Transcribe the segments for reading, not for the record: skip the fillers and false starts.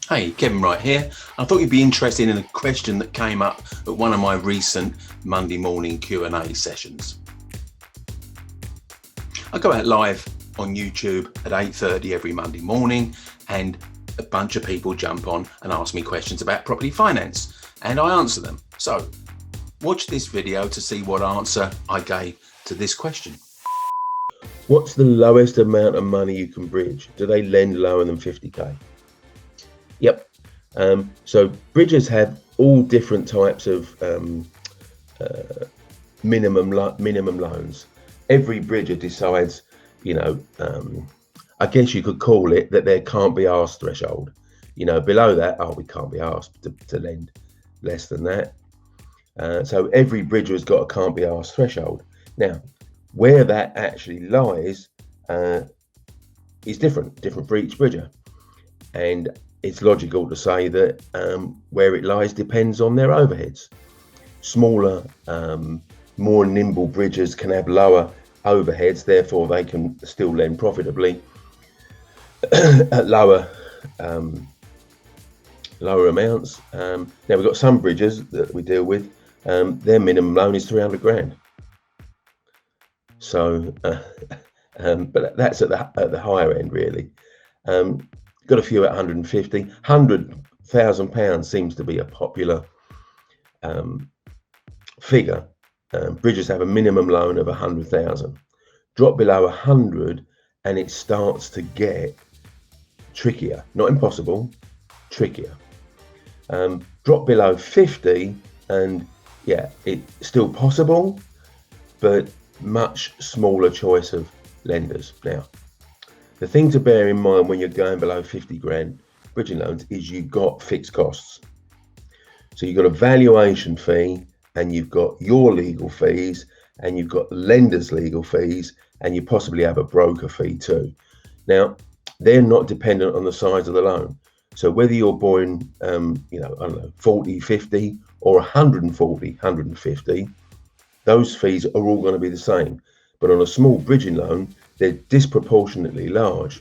Hey, Kevin Wright here. I thought you'd be interested in a question that came up at one of my recent Monday morning Q&A sessions. I go out live on YouTube at 8:30 every Monday morning, and a bunch of people jump on and ask me questions about property finance, and I answer them. So watch this video to see what answer I gave to this question. What's the lowest amount of money you can bridge? Do they lend lower than 50k? Yep. So bridgers have all different types of minimum loans. Every bridger decides, I guess you could call it that there can't be asked threshold. Below that, we can't be asked to lend less than that. So every bridger has got a can't be asked threshold. Now, where that actually lies is different for each bridger. And it's logical to say that where it lies depends on their overheads. Smaller, more nimble bridgers can have lower overheads, therefore they can still lend profitably at lower amounts. Now we've got some bridgers that we deal with, their minimum loan is 300 grand. So, but that's at the higher end really. Got a few at 150, £100,000 seems to be a popular figure. Bridgers have a minimum loan of 100,000. Drop below 100 and it starts to get trickier. Not impossible, trickier. Drop below 50 and yeah, it's still possible, but much smaller choice of lenders. Now, the thing to bear in mind when you're going below 50 grand bridging loans is you've got fixed costs. So you've got a valuation fee, and you've got your legal fees, and you've got lenders' legal fees, and you possibly have a broker fee too. Now, they're not dependent on the size of the loan. So whether you're borrowing, 40, 50 or 140, 150, those fees are all going to be the same. But on a small bridging loan, they're disproportionately large,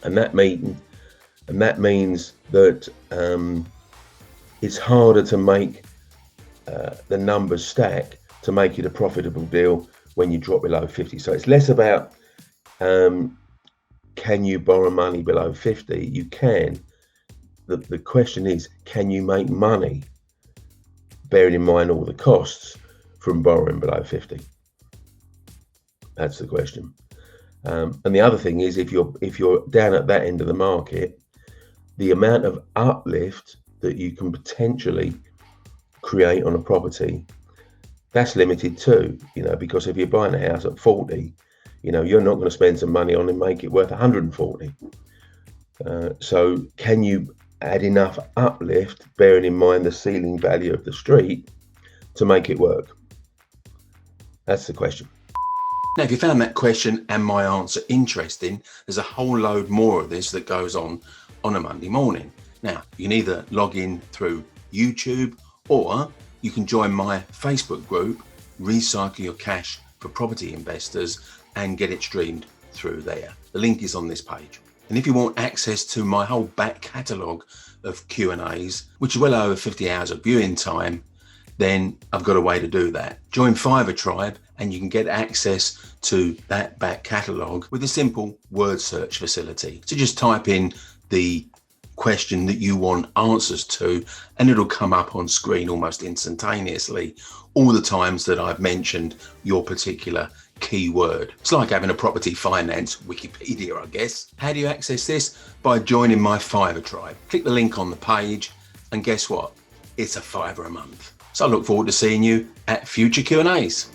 and that means that it's harder to make the numbers stack to make it a profitable deal when you drop below 50. So it's less about can you borrow money below 50? You can. The question is, can you make money, bearing in mind all the costs from borrowing below 50? That's the question. And the other thing is, if you're down at that end of the market, the amount of uplift that you can potentially create on a property, that's limited too, because if you're buying a house at 40, you're not going to spend some money on and make it worth 140. So can you add enough uplift, bearing in mind the ceiling value of the street, to make it work? That's the question. Now, if you found that question and my answer interesting, there's a whole load more of this that goes on a Monday morning. Now, you can either log in through YouTube, or you can join my Facebook group, Recycle Your Cash for Property Investors, and get it streamed through there. The link is on this page. And if you want access to my whole back catalogue of Q&As, which is well over 50 hours of viewing time, then I've got a way to do that. Join Fiverr Tribe and you can get access to that back catalogue with a simple word search facility. So just type in the question that you want answers to, and it'll come up on screen almost instantaneously all the times that I've mentioned your particular keyword. It's like having a property finance Wikipedia, I guess. How do you access this? By joining my Fiverr Tribe. Click the link on the page, and guess what? It's a £5 a month. So I look forward to seeing you at future Q&As.